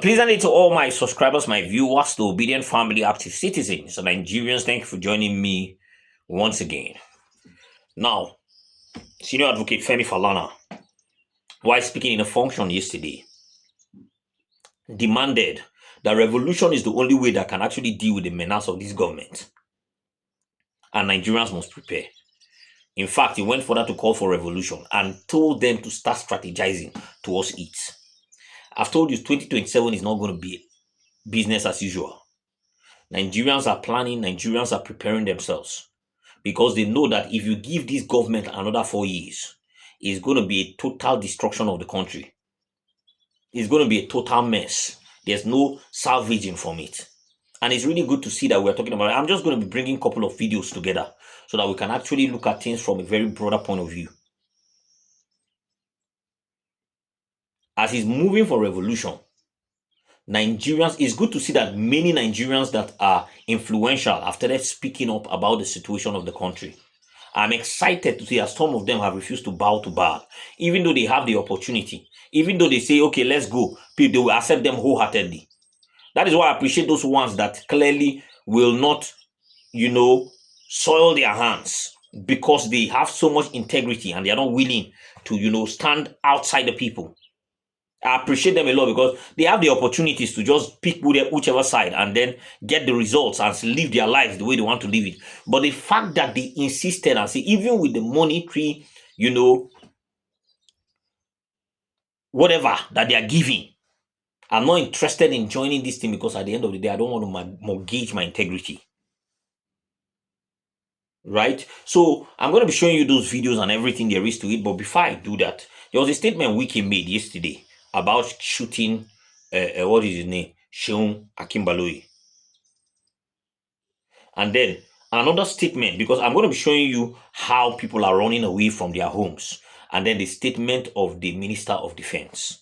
Pleasantly to all my subscribers, my viewers, the obedient family, active citizens, and Nigerians, thank you for joining me once again. Now, Senior Advocate Femi Falana, while speaking in a function yesterday, demanded that revolution is the only way that can actually deal with the menace of this government, and Nigerians must prepare. In fact, he went further to call for revolution and told them to start strategizing towards it. I've told you 2027 is not going to be business as usual. Nigerians are planning, Nigerians are preparing themselves because they know that if you give this government another 4 years, it's going to be a total destruction of the country. It's going to be a total mess. There's no salvaging from it. And it's really good to see that we're talking about it. I'm just going to be bringing a couple of videos together so that we can actually look at things from a very broader point of view. As he's moving for revolution, Nigerians, it's good to see that many Nigerians that are influential have started speaking up about the situation of the country. I'm excited to see that some of them have refused to bow to Baal, even though they have the opportunity. Even though they say, okay, let's go, they will accept them wholeheartedly. That is why I appreciate those ones that clearly will not, soil their hands because they have so much integrity and they are not willing to, stand outside the people. I appreciate them a lot because they have the opportunities to just pick whichever side and then get the results and live their lives the way they want to live it. But the fact that they insisted and say, even with the monetary, whatever that they are giving, I'm not interested in joining this thing because at the end of the day, I don't want to mortgage my integrity. Right? So I'm going to be showing you those videos and everything there is to it. But before I do that, there was a statement Wiki made yesterday about shooting, what is his name? Seun Akinbaloye. And then another statement, because I'm going to be showing you how people are running away from their homes. And then the statement of the Minister of Defense.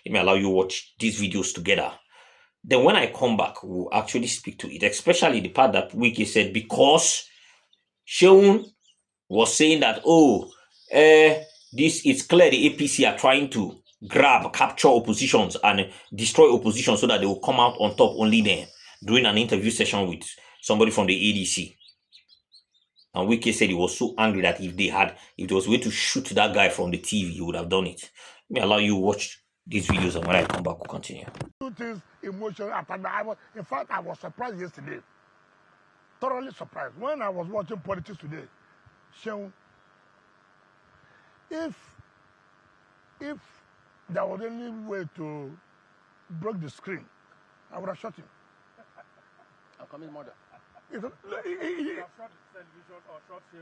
Let me allow you to watch these videos together. Then when I come back, we'll actually speak to it, especially the part that Wiki said, because Seun was saying that, this is clear the APC are trying to capture oppositions and destroy opposition so that they will come out on top only then, during an interview session with somebody from the ADC. And Wiki said he was so angry that if there was a way to shoot that guy from the TV, he would have done it. Let me allow you to watch these videos, and when I come back, we'll continue. Two things, emotional. In fact, I was surprised yesterday. Thoroughly surprised. When I was watching politics today, Seun, if there was any way to break the screen, I would have shot him. I'll come in murder.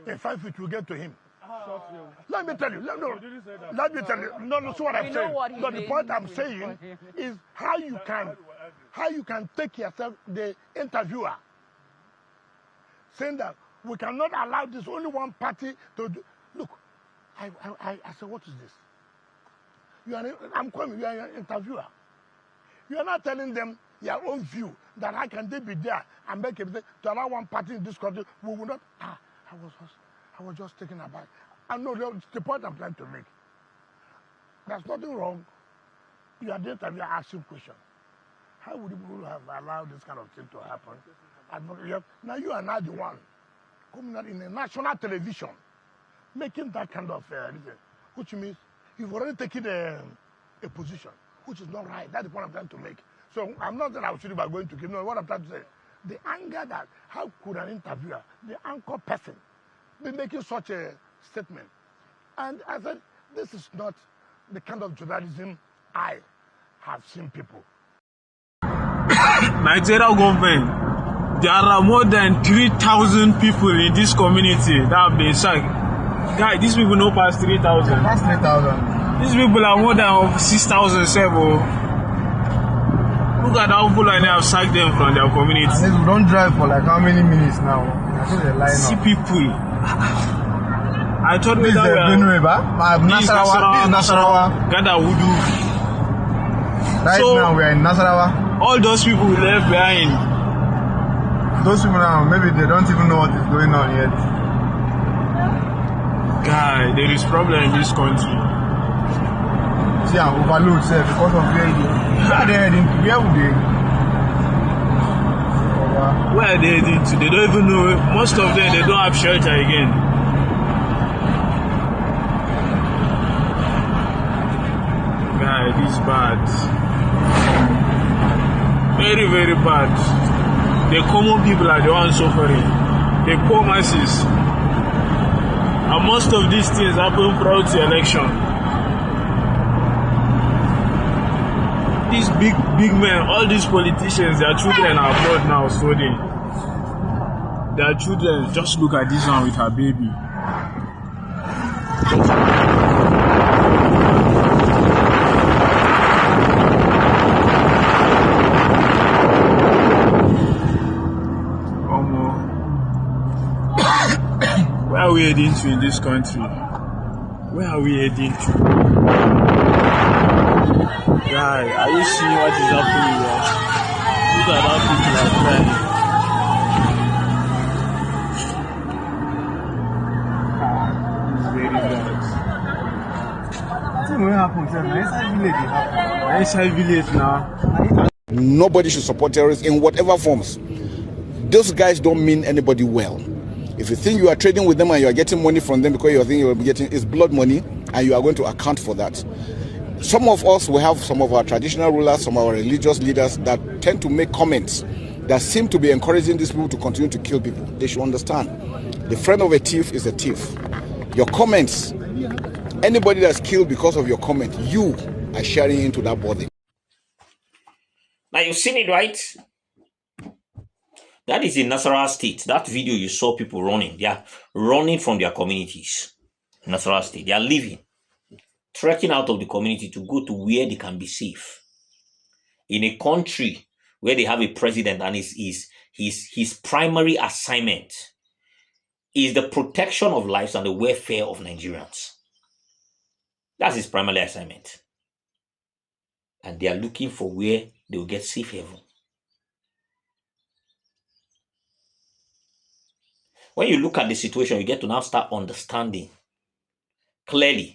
In 5 feet, we'll get to him. Let me tell you. Let me tell you. No, so what I'm saying. But the point I'm saying is how you can take yourself, the interviewer, saying that we cannot allow this only one party to do. Look, I said, what is this? I'm calling you are an interviewer. You are not telling them your own view that how can they be there and make it to allow one party in this country. We will not. I was just taken aback. I know the point I'm trying to make. There's nothing wrong. You are the interviewer asking questions. How would you have allowed this kind of thing to happen? Now you are not the one coming out in a national television making that kind of which means you've already taken a position, which is not right. That's the point I'm trying to make. So I'm not that I was about going to give. No, what I'm trying to say, the anger that how could an interviewer, the anchor person, be making such a statement? And I said, this is not the kind of journalism I have seen people. Nigeria government, there are more than 3,000 people in this community that have been sacked. Guy, these people no pass 3,000. Past 3,000. These people are more than 6,007. Look at how people have sacked them from their community. And we don't drive for like how many minutes now? See people. I thought this is Benue, Nasarawa. Gada Wudu. Right so, now we are in Nasarawa. All those people we left behind. Those people now, maybe they don't even know what is going on yet. Guy, there is problem in this country. see and overload sef because of where they heading to. Where would they? Where are they heading to? They don't even know. Most of them, they don't have shelter again. Guy, this is bad. Very, very bad. The common people are the ones suffering. The poor masses. And most of these things happen prior to election. These big men, all these politicians, their children are abroad now studying. Their children, just look at this one with her baby. Where are we heading to in this country? Where are we heading to? Guy, are you seeing what is happening here? Look at how people are crying. It's very bad. Nothing will happen, sir. Inside village, it happen. Inside village now. Nobody should support terrorists in whatever forms. Those guys don't mean anybody well. If you think you are trading with them and you are getting money from them because you are thinking you will be getting is blood money, and you are going to account for that. Some of us will have some of our traditional rulers, some of our religious leaders that tend to make comments that seem to be encouraging these people to continue to kill people. They should understand. The friend of a thief is a thief. Your comments, anybody that's killed because of your comment, you are sharing into that body. Now you've seen it, right? That is in Nasarawa State. That video you saw people running. They are running from their communities. Nasarawa State. They are leaving. Trekking out of the community to go to where they can be safe. In a country where they have a president and his primary assignment is the protection of lives and the welfare of Nigerians. That's his primary assignment. And they are looking for where they will get safe haven. When you look at the situation, you get to now start understanding clearly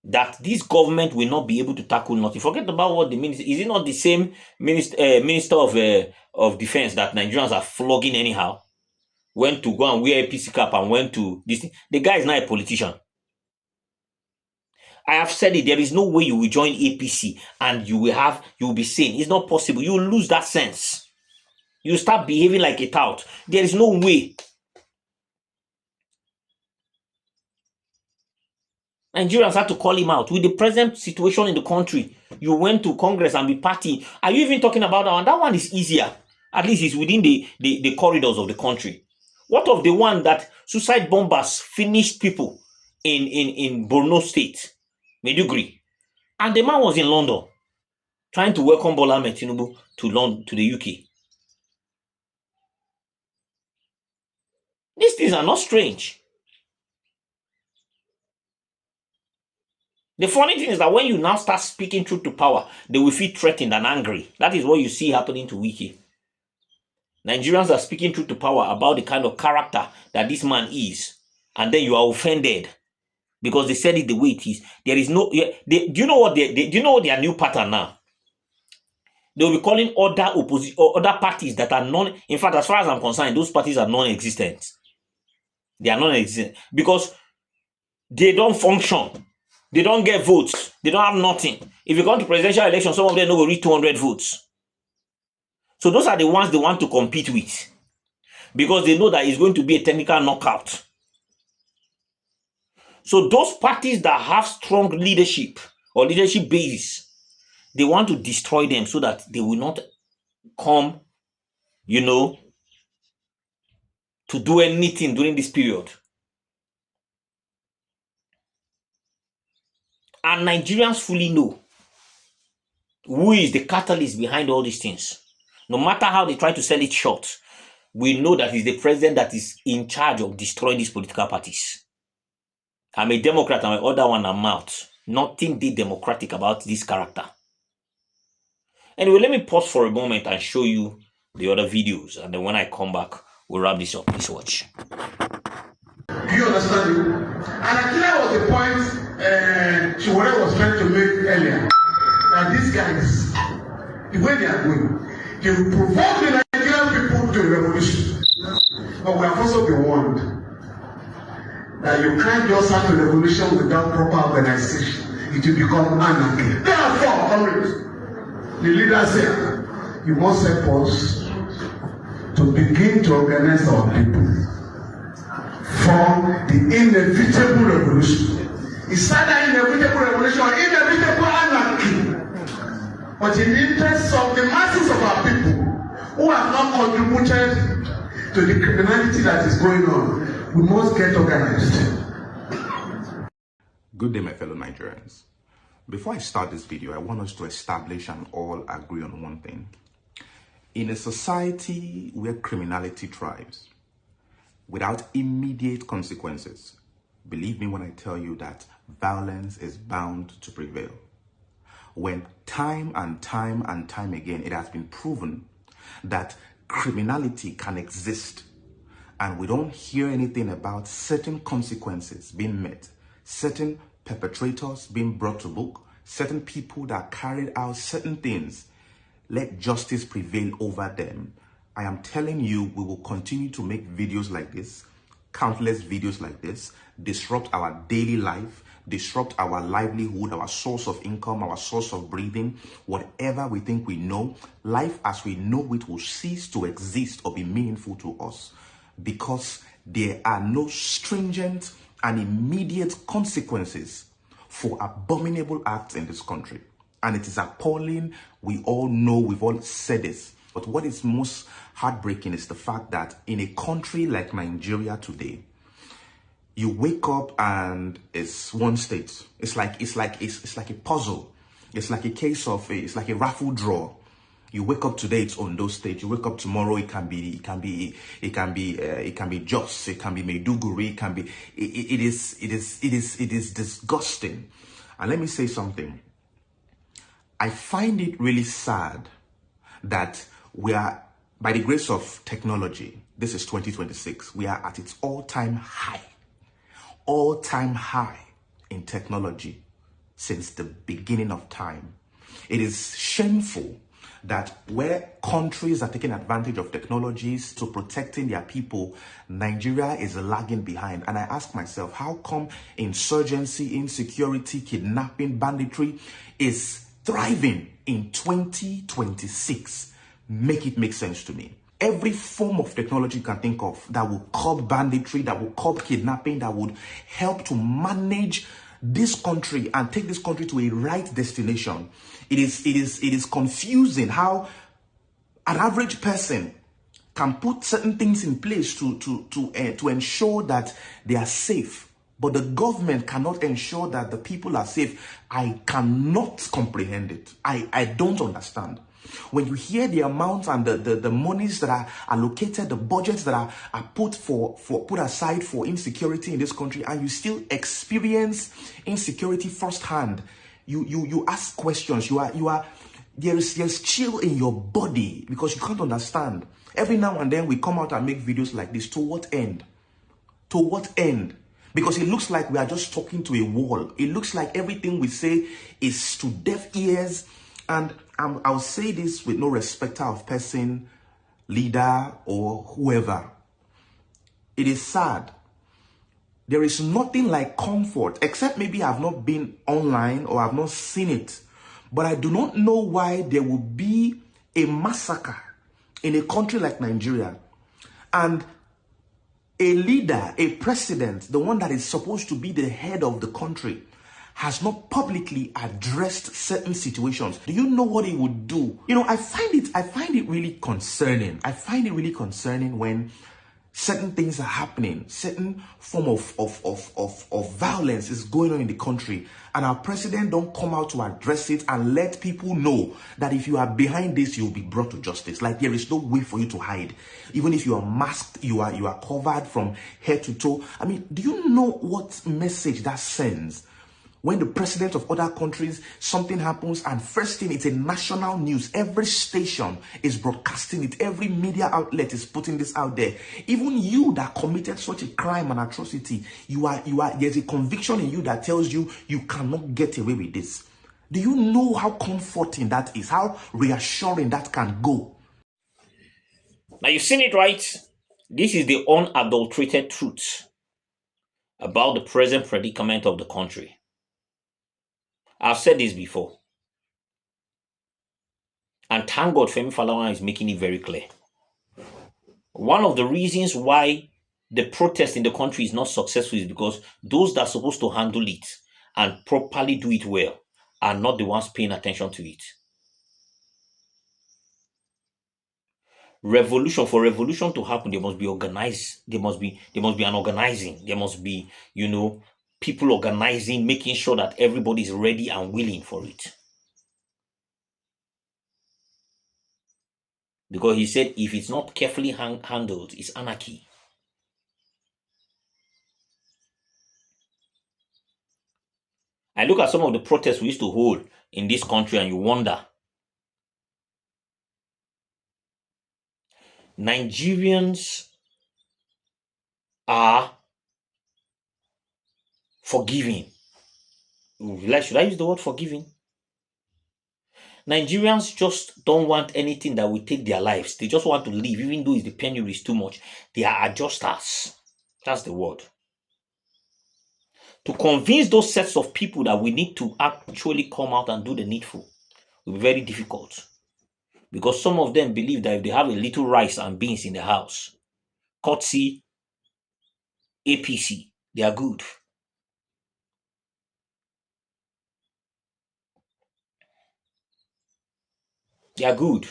that this government will not be able to tackle nothing. Forget about what the minister is. It not the same minister of defense that Nigerians are flogging anyhow? Went to go and wear a PC cap and went to this thing. The guy is not a politician. I have said it. There is no way you will join APC and you will be sane. It's not possible. You will lose that sense. You start behaving like a tout. There is no way. Nigerians had to call him out. With the present situation in the country, you went to Congress and be partying. Are you even talking about that one? That one is easier. At least it's within the corridors of the country. What of the one that suicide bombers finished people in Borno State, Maiduguri? And the man was in London trying to welcome Bola Ahmed Tinubu to the UK. These things are not strange. The funny thing is that when you now start speaking truth to power, they will feel threatened and angry. That is what you see happening to Wiki. Nigerians are speaking truth to power about the kind of character that this man is. And then you are offended because they said it the way it is. There is no... do you know what their new pattern now? They will be calling other parties that are non... In fact, as far as I'm concerned, those parties are non-existent. They are non-existent because they don't function. They don't get votes. They don't have nothing. If you come to presidential election, some of them don't reach 200 votes. So those are the ones they want to compete with because they know that it's going to be a technical knockout. So those parties that have strong leadership or leadership bases, they want to destroy them so that they will not come, to do anything during this period. And Nigerians fully know who is the catalyst behind all these things. No matter how they try to sell it short, we know that it's the president that is in charge of destroying these political parties. I'm a Democrat and my other one I'm out. Nothing did democratic about this character. Anyway, let me pause for a moment and show you the other videos. And then when I come back, we'll wrap this up. Please watch. Do you understand? And Akila was the point what I was trying to make earlier, that these guys, the way they are going, they will provoke the Nigerian people to revolution. But we have also been warned that you can't just have a revolution without proper organization. It will become anarchy. Therefore, comrades, the leader said, you must help us to begin to organize our people for the inevitable revolution. It's either inevitable revolution or inevitable anarchy. But in the interest of the masses of our people who have not contributed to the criminality that is going on, we must get organized. Good day, my fellow Nigerians. Before I start this video, I want us to establish and all agree on one thing. In a society where criminality thrives, without immediate consequences, believe me when I tell you that violence is bound to prevail. When time and time again, it has been proven that criminality can exist and we don't hear anything about certain consequences being met, certain perpetrators being brought to book, certain people that carried out certain things, let justice prevail over them. I am telling you, we will continue to make videos like this, countless videos like this, disrupt our daily life, disrupt our livelihood, our source of income, our source of breathing, whatever we think we know. Life as we know it will cease to exist or be meaningful to us because there are no stringent and immediate consequences for abominable acts in this country. And it is appalling. We all know, we've all said this. But what is most heartbreaking is the fact that in a country like Nigeria today, you wake up and it's one state. It's like a puzzle. It's like a case of it's like a raffle draw. You wake up today, it's Ondo State. You wake up tomorrow, it can be Jos, it can be Maiduguri, it can be. It is disgusting. And let me say something. I find it really sad that we are, by the grace of technology, this is 2026, we are at its all-time high in technology since the beginning of time. It is shameful that where countries are taking advantage of technologies to protecting their people, Nigeria is lagging behind. And I ask myself, how come insurgency, insecurity, kidnapping, banditry is thriving in 2026? Make it make sense to me. Every form of technology you can think of that will curb banditry, that will curb kidnapping, that would help to manage this country and take this country to a right destination. It is confusing how an average person can put certain things in place to ensure that they are safe, but the government cannot ensure that the people are safe. I cannot comprehend it. I don't understand. When you hear the amounts and the monies that are allocated, the budgets that are put aside for insecurity in this country, and you still experience insecurity firsthand, you ask questions. There's chill in your body because you can't understand. Every now and then we come out and make videos like this. To what end? To what end? Because it looks like we are just talking to a wall. It looks like everything we say is to deaf ears. And I'll say this with no respecter of person, leader, or whoever. It is sad. There is nothing like comfort, except maybe I've not been online or I've not seen it. But I do not know why there will be a massacre in a country like Nigeria. And a leader, a president, the one that is supposed to be the head of the country, has not publicly addressed certain situations. Do you know what he would do? You know, I find it really concerning. I find it really concerning when certain things are happening, certain form of violence is going on in the country, and our president don't come out to address it and let people know that if you are behind this, you'll be brought to justice. Like there is no way for you to hide. Even if you are masked, you are covered from head to toe. I mean, do you know what message that sends? When the president of other countries, something happens, and first thing, it's a national news. Every station is broadcasting it. Every media outlet is putting this out there. Even you that committed such a crime and atrocity, there's a conviction in you that tells you you cannot get away with this. Do you know how comforting that is? How reassuring that can go? Now you've seen it, right? This is the unadulterated truth about the present predicament of the country. I've said this before. And thank God Femi Falana is making it very clear. One of the reasons why the protest in the country is not successful is because those that are supposed to handle it and properly do it well are not the ones paying attention to it. For revolution to happen, there must be organized. There must be an organizing. There must be, people organizing, making sure that everybody is ready and willing for it. Because he said, if it's not carefully handled, it's anarchy. I look at some of the protests we used to hold in this country and you wonder, Nigerians are forgiving. Should I use the word forgiving? Nigerians just don't want anything that will take their lives. They just want to live, even though the penury is too much. They are adjusters. That's the word. To convince those sets of people that we need to actually come out and do the needful will be very difficult. Because some of them believe that if they have a little rice and beans in the house, courtesy APC, they are good. They are good.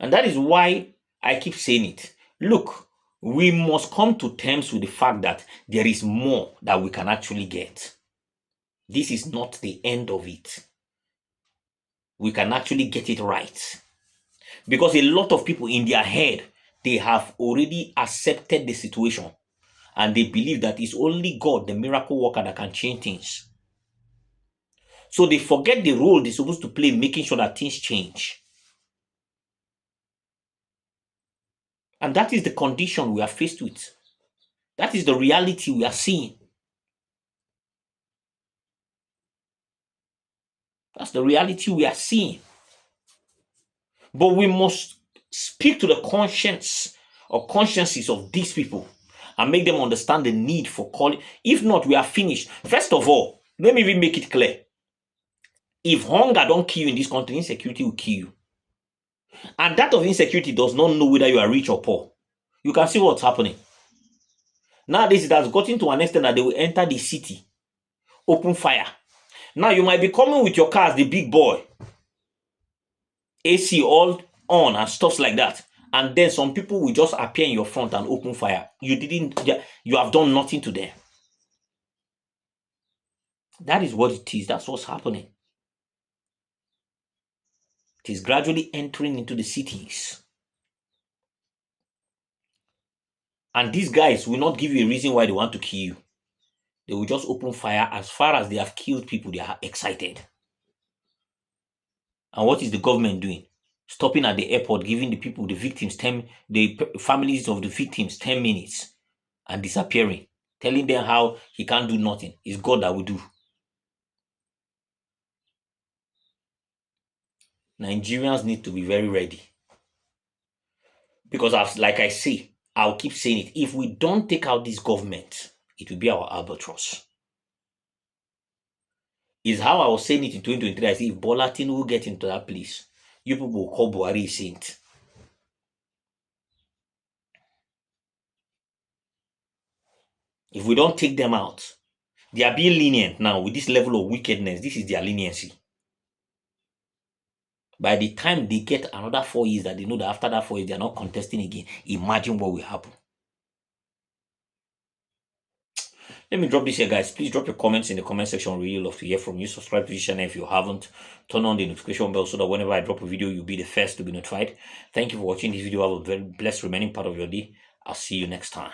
And that is why I keep saying it. Look, we must come to terms with the fact that there is more that we can actually get. This is not the end of it. We can actually get it right. Because a lot of people in their head, they have already accepted the situation. And they believe that it's only God, the miracle worker, that can change things. So they forget the role they're supposed to play in making sure that things change. And that is the condition we are faced with. That is the reality we are seeing. That's the reality we are seeing. But we must speak to the conscience or consciences of these people and make them understand the need for calling. If not, we are finished. First of all, let me even make it clear. If hunger don't kill you in this country, insecurity will kill you. And that of insecurity does not know whether you are rich or poor. You can see what's happening. Nowadays, it has gotten to an extent that they will enter the city, open fire. Now, you might be coming with your car as the big boy, AC all on and stuff like that. And then some people will just appear in your front and open fire. You have done nothing to them. That is what it is. That's what's happening. It is gradually entering into the cities. And these guys will not give you a reason why they want to kill you. They will just open fire. As far as they have killed people, they are excited. And what is the government doing? Stopping at the airport, giving the people, the victims, the families of the victims 10 minutes and disappearing, telling them how he can't do nothing. It's God that will do. Nigerians need to be very ready. Because like I say, I'll keep saying it. If we don't take out this government, it will be our albatross. Is how I was saying it in 2023. I say if Bola Tinubu will get into that place, you people will call Buhari a saint. If we don't take them out, they are being lenient now with this level of wickedness. This is their leniency. By the time they get another 4 years, that they know that after that 4 years, they are not contesting again, imagine what will happen. Let me drop this here, guys. Please drop your comments in the comment section. Really love to hear from you. Subscribe to this channel if you haven't. Turn on the notification bell so that whenever I drop a video, you'll be the first to be notified. Thank you for watching this video. Have a very blessed remaining part of your day. I'll see you next time.